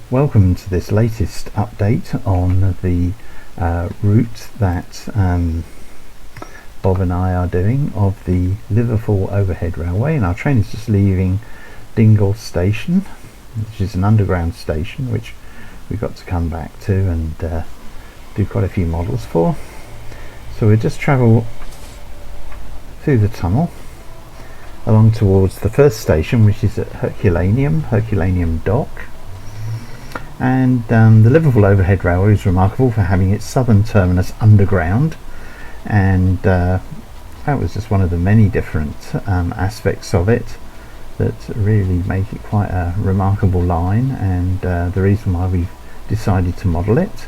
Welcome to this latest update on the route that Bob and I are doing of the Liverpool Overhead Railway, and our train is just leaving Dingle Station, which is an underground station which we've got to come back to and do quite a few models for. So we'll just travel through the tunnel along towards the first station, which is at Herculaneum Dock. And the Liverpool Overhead Railway is remarkable for having its southern terminus underground, and that was just one of the many different aspects of it that really make it quite a remarkable line, and the reason why we've decided to model it.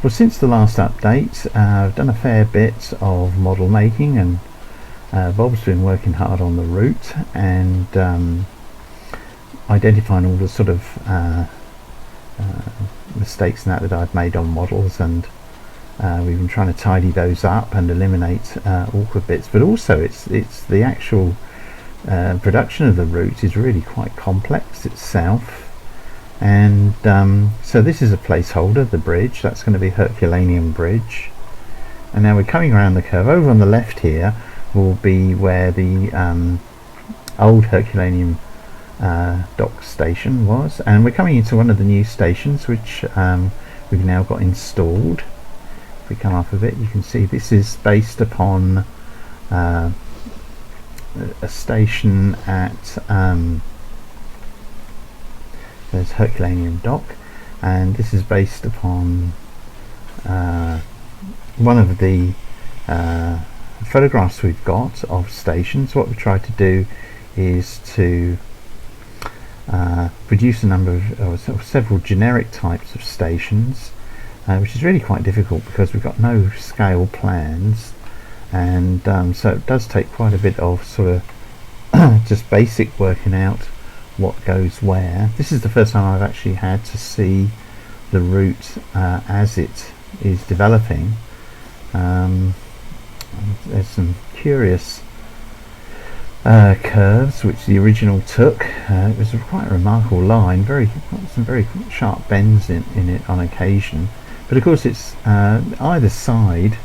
Well, since the last update, I've done a fair bit of model making, and Bob's been working hard on the route and identifying all the sort of mistakes and that I've made on models, and we've been trying to tidy those up and eliminate awkward bits. But also it's the actual production of the route is really quite complex itself, and so this is a placeholder, the bridge. That's going to be Herculaneum Bridge, and now we're coming around the curve. Over on the left here will be where the old Herculaneum dock station was, and we're coming into one of the new stations which we've now got installed. If we come up a bit, you can see this is based upon a station at there's Herculaneum Dock, and this is based upon one of the photographs we've got of stations. What we try to do is to produce a number of several generic types of stations, which is really quite difficult because we've got no scale plans, and so it does take quite a bit of sort of just basic working out what goes where. This is the first time I've actually had to see the route as it is developing. There's some curious curves which the original took. It was quite a remarkable line, some very sharp bends in it on occasion, but of course it's either side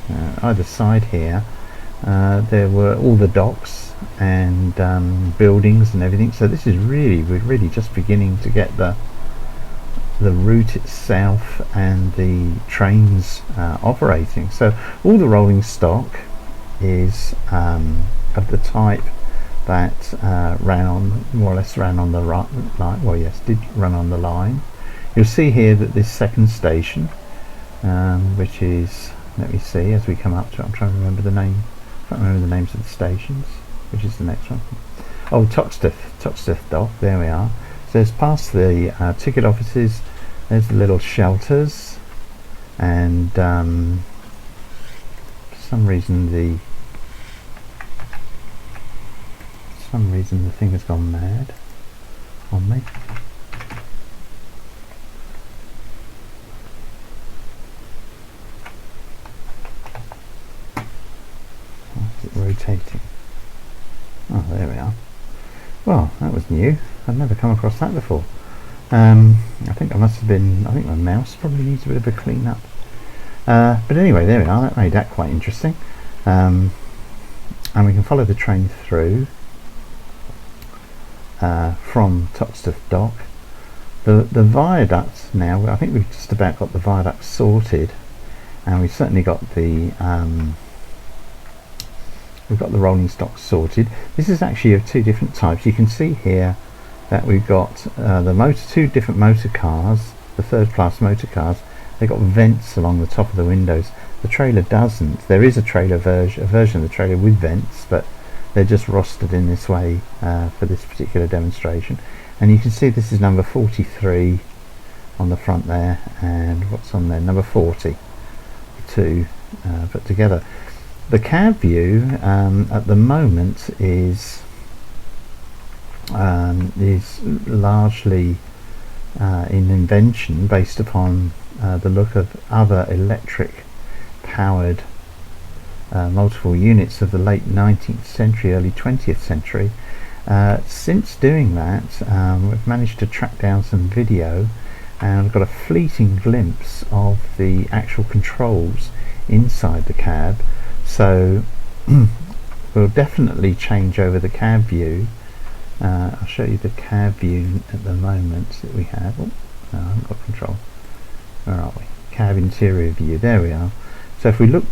here there were all the docks and buildings and everything, so this is we're really just beginning to get the route itself and the trains operating. So all the rolling stock is of the type that more or less ran on the line. Well, yes, did run on the line. You'll see here that this second station, which is, let me see, as we come up to it, I'm trying to remember the name. I can't remember the names of the stations. Which is the next one? Oh, Toxteth Dock. There we are. So it's past the ticket offices. There's the little shelters, and for some reason the thing has gone mad on me. Why is it rotating? Oh, there we are. Well, that was new. I've never come across that before. I think my mouse probably needs a bit of a clean up. But anyway, there we are. That made that quite interesting. And we can follow the train through from Toxteth Dock. The viaduct now, I think we've just about got the viaduct sorted, and we've certainly got the rolling stock sorted. This is actually of two different types. You can see here that we've got two different motor cars, the third class motor cars. They've got vents along the top of the windows. The trailer doesn't. There is a version of the trailer with vents, but they're just rostered in this way for this particular demonstration. And you can see this is number 43 on the front there, and what's on there? Number 40. The two put together. The cab view at the moment is largely in invention based upon the look of other electric powered multiple units of the late 19th century, early 20th century. Since doing that, we've managed to track down some video and I've got a fleeting glimpse of the actual controls inside the cab. So we'll definitely change over the cab view. I'll show you the cab view at the moment that we have. Oh, no, I haven't got control. Where are we? Cab interior view. There we are. So if we look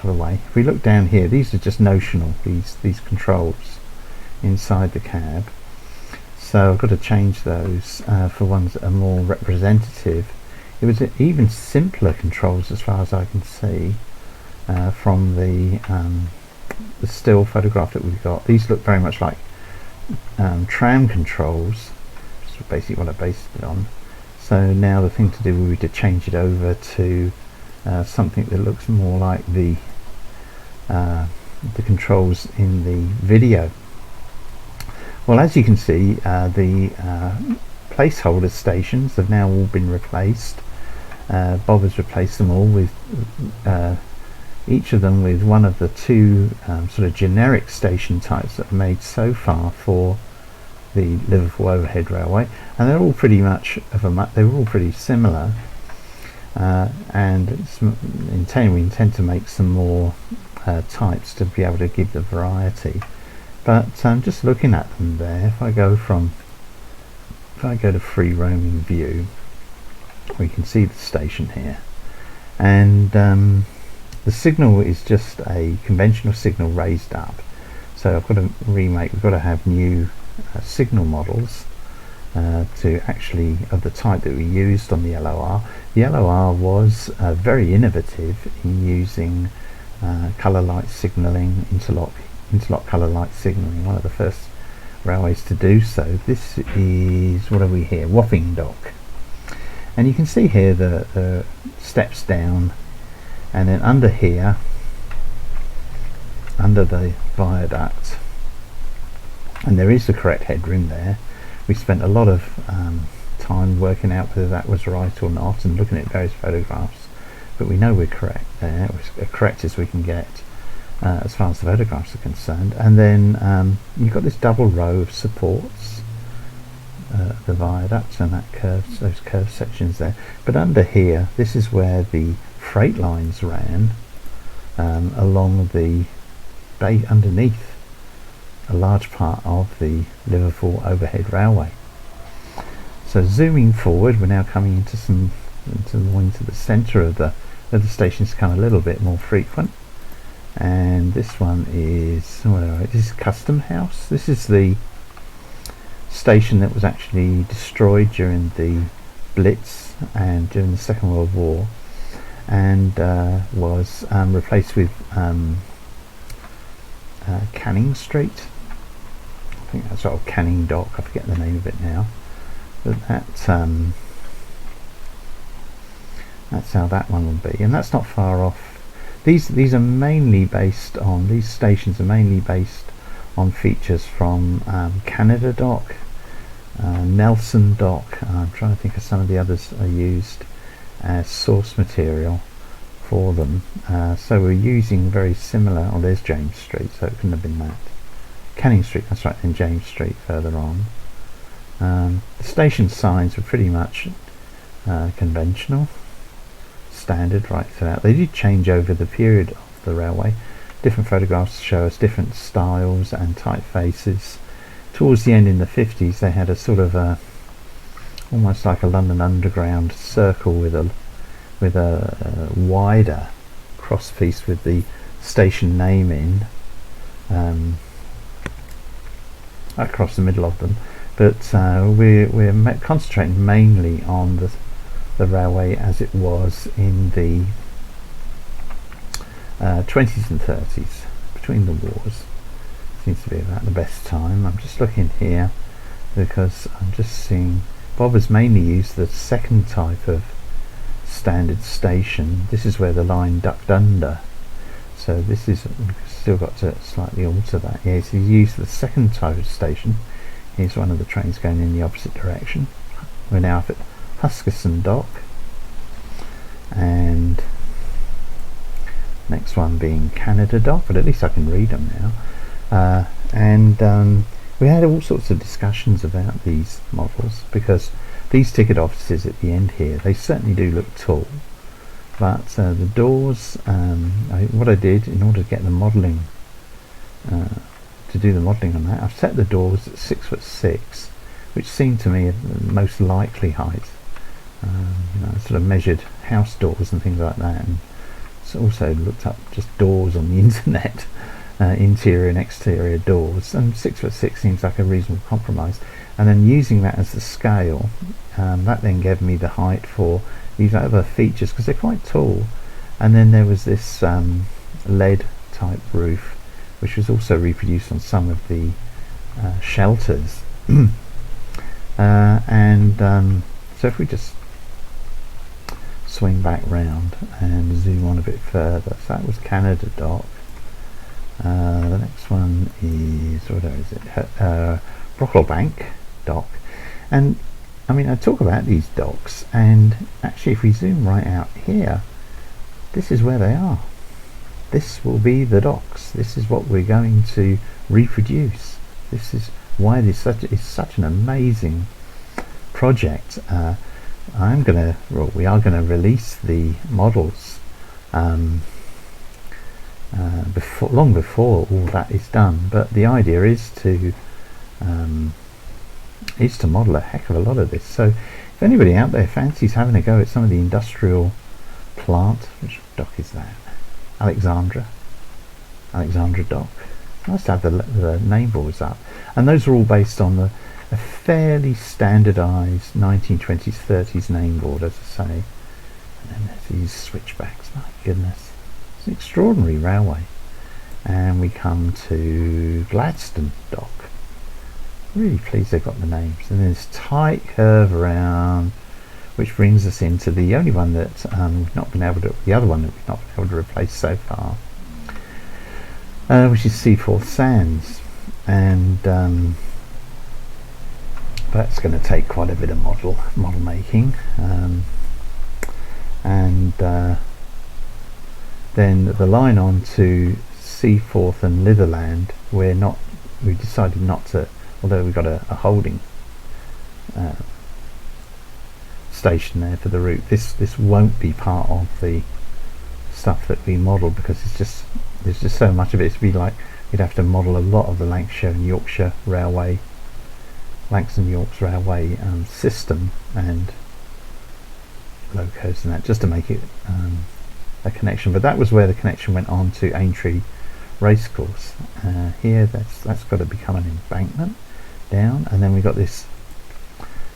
other way, if we look down here, these are just notional. These controls inside the cab. So I've got to change those for ones that are more representative. It was even simpler controls as far as I can see from the still photograph that we've got. These look very much like tram controls, which is basically what I based it on. So now the thing to do would be to change it over to something that looks more like the controls in the video. Well, as you can see, the placeholder stations have now all been replaced. Bob has replaced them all with each of them with one of the two sort of generic station types that are made so far for the Liverpool Overhead Railway, and they're all pretty much they were all pretty similar. And in TANE we intend to make some more types to be able to give the variety. But just looking at them there, if I go to free roaming view, we can see the station here, and the signal is just a conventional signal raised up. So I've got to we've got to have new signal models to actually of the type that we used on the LOR. The LOR was very innovative in using colour light signalling, interlock colour light signalling, one of the first railways to do so. This is, what are we here, Wapping Dock, and you can see here the steps down, and then under here, under the viaduct, and there is the correct headroom there. We spent a lot of time working out whether that was right or not and looking at various photographs, but we know we're correct there. We're as correct as we can get as far as the photographs are concerned. And then you've got this double row of supports, the viaducts and those curved sections there. But under here, this is where the freight lines ran along the bay underneath a large part of the Liverpool Overhead Railway. So zooming forward, we're now coming into the centre of the stations, become a little bit more frequent. And this one is, this is Custom House. This is the station that was actually destroyed during the Blitz and during the Second World War, and was replaced with Canning Street. I think that's sort of Canning Dock, I forget the name of it now, but that's how that one will be, and that's not far off. These are mainly based on, these stations are mainly based on features from Canada Dock, Nelson Dock. I'm trying to think of some of the others are used as source material for them. So we're using very similar. Oh, there's James Street, so it couldn't have been that. Canning Street, that's right, then James Street further on. The station signs were pretty much conventional, standard right throughout. They did change over the period of the railway. Different photographs show us different styles and typefaces. Towards the end in the 50s they had a sort of almost like a London Underground circle with a wider crosspiece with the station name in across the middle of them, but we're concentrating mainly on the railway as it was in the 20s and 30s, between the wars. Seems to be about the best time. I'm just looking here because I'm just seeing Bob has mainly used the second type of standard station. This is where the line ducked under, so this is, we've still got to slightly alter that. Yes, he's used the second type of station. Here's one of the trains going in the opposite direction. We're now up at Huskisson Dock, and next one being Canada Dock, but at least I can read them now. We had all sorts of discussions about these models because these ticket offices at the end here, they certainly do look tall, but the doors, what I did in order to get the modelling, to do the modelling on that, I've set the doors at 6'6", which seemed to me the most likely height. Sort of measured house doors and things like that, and also looked up just doors on the internet, interior and exterior doors, and 6'6" seems like a reasonable compromise. And then using that as the scale, that then gave me the height for these other features, because they're quite tall. And then there was this lead type roof, which was also reproduced on some of the shelters. So if we just swing back round and zoom on a bit further, so that was Canada Dock. The next one is, what is it, Brocklebank Dock. And I mean, I talk about these docks, and actually if we zoom right out here, this is where they are. This will be the docks. This is what we're going to reproduce. This is why this is such an amazing project. We are gonna release the models long before all that is done. But the idea is to model a heck of a lot of this. So if anybody out there fancies having a go at some of the industrial plant, which dock is that? Alexandra Dock. Nice to have the name boards up, and those are all based on a fairly standardised 1920s 30s name board, as I say. And then there's these switchbacks. My goodness, it's an extraordinary railway. And we come to Gladstone Dock. Really pleased they've got the names. And there's tight curve around, which brings us into the only one that we've not been able to, the other one that we've not been able to replace so far, which is Seaforth Sands. And that's going to take quite a bit of model making, then the line on to Seaforth and Litherland, we decided not to, although we've got a holding station there for the route. This won't be part of the stuff that we model, because there's just so much of it. It'd be like we'd have to model a lot of the Lancashire and Yorkshire Railway, Lancashire and Yorks Railway system and locos and that, just to make it a connection. But that was where the connection went on to Aintree Racecourse. Here that's got to become an embankment down, and then we got this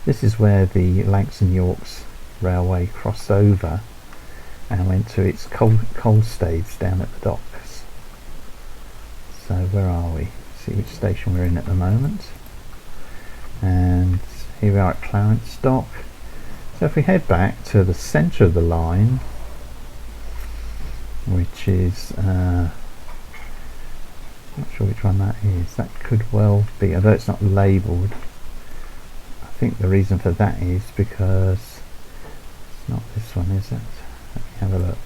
is where the Lancashire and Yorks Railway crossed over and went to its coal staves down at the docks. So where are we? See which station we're in at the moment. And here we are at Clarence Dock. So if we head back to the centre of the line, which is not sure which one that is. That could well be, although it's not labelled. I think the reason for that is because it's not this one, is it? Let me have a look.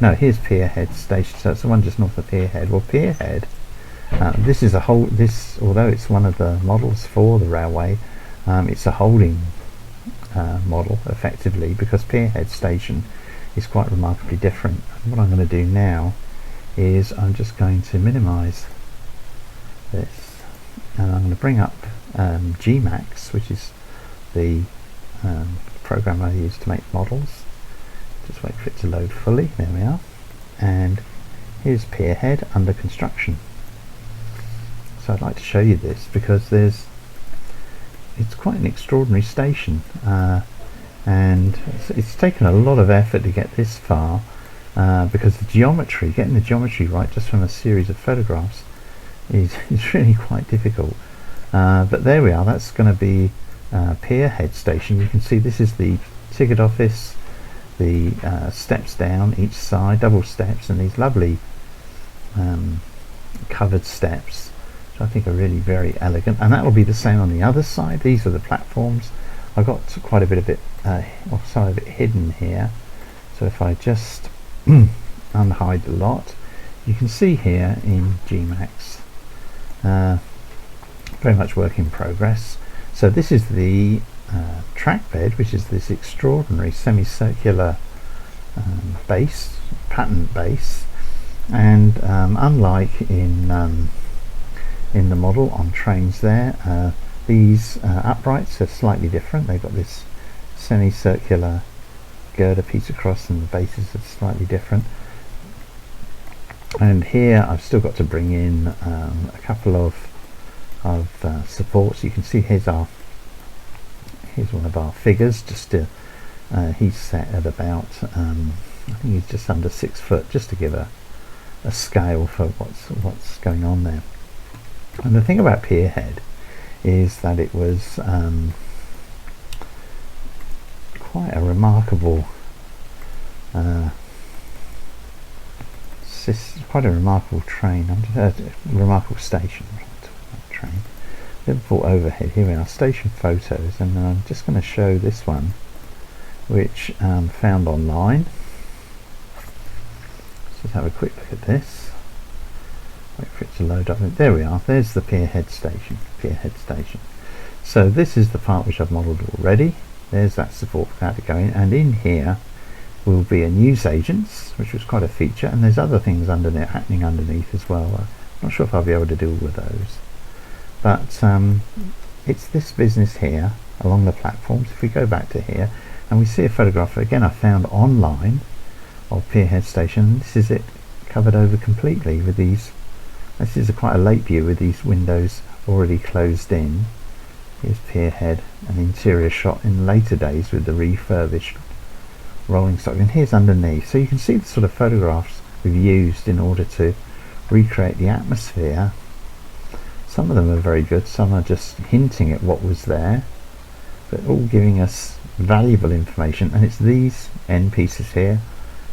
No, here's Pierhead Station, so it's the one just north of Pier Head. Well, Pier Head, this is although it's one of the models for the railway, it's a holding model effectively, because Pierhead Station is quite remarkably different. And what I'm going to do now is I'm just going to minimise this, and I'm going to bring up Gmax, which is the program I use to make models. Just wait for it to load fully. There we are. And here's Pier Head under construction. So I'd like to show you this because it's quite an extraordinary station, and it's taken a lot of effort to get this far, because getting the geometry right just from a series of photographs is really quite difficult. But there we are. That's going to be Pierhead Station. You can see this is the ticket office, the steps down each side, double steps, and these lovely covered steps, which I think are really very elegant. And that will be the same on the other side. These are the platforms. I've got quite a bit of it, or some of it hidden here. So if I just unhide the lot, you can see here in Gmax, very much work in progress. So this is the track bed, which is this extraordinary semicircular base, pattern base, and unlike in the model on trains there, these uprights are slightly different. They've got this semicircular girder piece across, and the bases are slightly different. And here I've still got to bring in a couple of supports. You can see here's one of our figures. Just to he's set at about I think he's just under 6 foot, just to give a scale for what's going on there. And the thing about Pier Head is that it was quite a remarkable train, remarkable station. Train. Liverpool Overhead. Here we are, station photos, and I'm just going to show this one, which found online. Let's just have a quick look at this. Wait for it to load up. There we are. There's the Pierhead Station. Pierhead Station. So this is the part which I've modelled already. There's that support for that to go in, and in here will be a newsagents, which was quite a feature, and there's other things happening underneath as well. I'm not sure if I'll be able to do all of those, but it's this business here along the platforms. If we go back to here and we see a photograph again I found online of Pierhead Station, this is it covered over completely with these. This is quite a late view with these windows already closed in. Here's Pierhead, an interior shot in later days with the refurbished rolling stock, and here's underneath. So you can see the sort of photographs we've used in order to recreate the atmosphere. Some of them are very good, some are just hinting at what was there, but all giving us valuable information. And it's these end pieces here,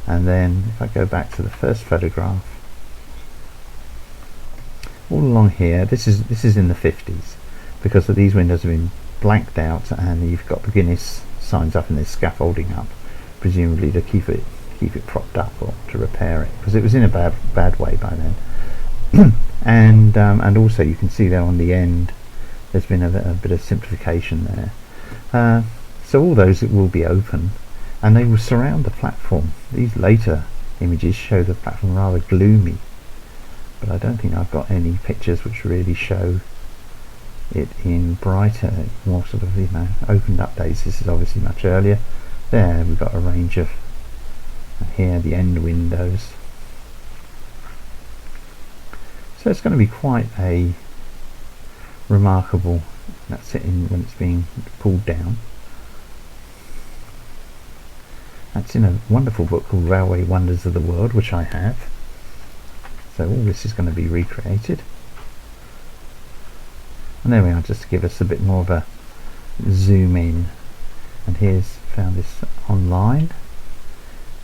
and then if I go back to the first photograph, all along here, this is in the 50s, because of these windows have been blanked out, and you've got the Guinness signs up and there's scaffolding up, presumably to keep it propped up or to repair it, because it was in a bad way by then. and also you can see there on the end there's been a bit of simplification there. So all those will be open, and they will surround the platform. These later images show the platform rather gloomy, but I don't think I've got any pictures which really show it in brighter, more sort of, opened up days. This is obviously much earlier. There we've got a range of, here the end windows. So it's going to be quite a remarkable, that's it when it's being pulled down. That's in a wonderful book called Railway Wonders of the World, which I have. So all this is going to be recreated. And there we are, just to give us a bit more of a zoom in. And here's, found this online,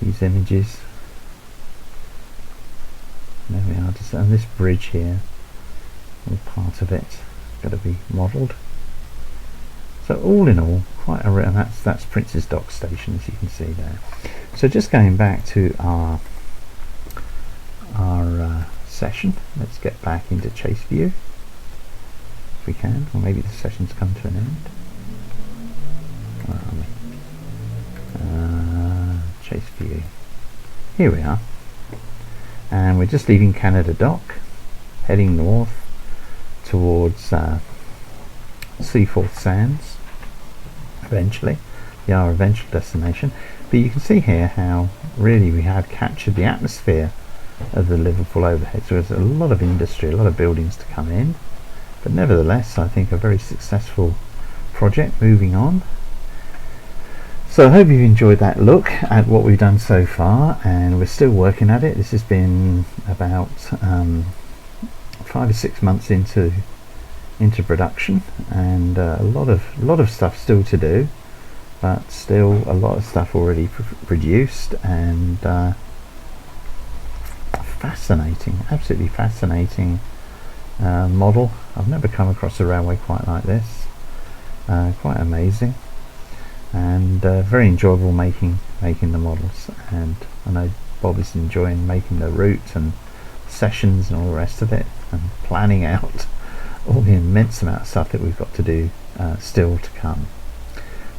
these images. There we are, just, and this bridge here, all part of it, got to be modelled. So all in all, quite a, and that's Prince's Dock Station, as you can see there. So just going back to our session, let's get back into Chase View if we can, or maybe the session's come to an end. Where are we? Chase View. Here we are, and we're just leaving Canada Dock, heading north towards Seaforth Sands. Eventually, our eventual destination. But you can see here how really we had captured the atmosphere of the Liverpool Overhead. So there's a lot of industry, a lot of buildings to come in, but nevertheless I think a very successful project moving on. So I hope you've enjoyed that look at what we've done so far, and we're still working at it. This has been about 5 or 6 months into production, and a lot of stuff still to do, but still a lot of stuff already produced, and fascinating, absolutely fascinating model. I've never come across a railway quite like this. Quite amazing, and very enjoyable making the models. And I know Bob is enjoying making the route and sessions and all the rest of it, and planning out all the immense amount of stuff that we've got to do still to come.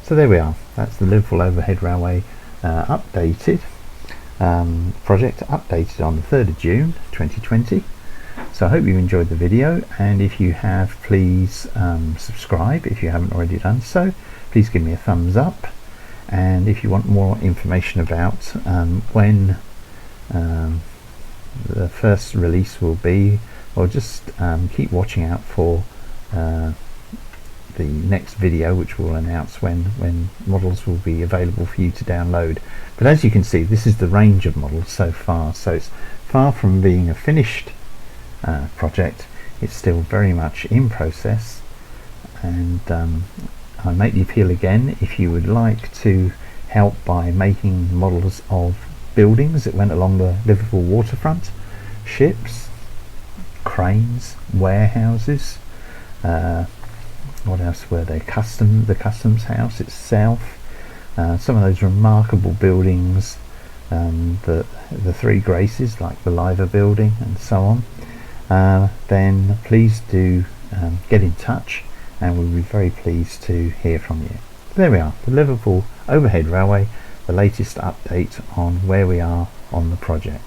So there we are, that's the Liverpool Overhead Railway updated project updated on the 3rd of June 2020. So I hope you enjoyed the video, and if you have, please subscribe if you haven't already done so. Please give me a thumbs up, and if you want more information about when the first release will be, or just keep watching out for the next video, which will announce when models will be available for you to download. But as you can see, this is the range of models so far, so it's far from being a finished project. It's still very much in process, and I make the appeal again, if you would like to help by making models of buildings that went along the Liverpool waterfront, ships, cranes, warehouses, what else were there, the customs house itself, some of those remarkable buildings, the Three Graces like the Liver building and so on, then please do get in touch, and we'll be very pleased to hear from you. There we are, the Liverpool Overhead Railway, the latest update on where we are on the project.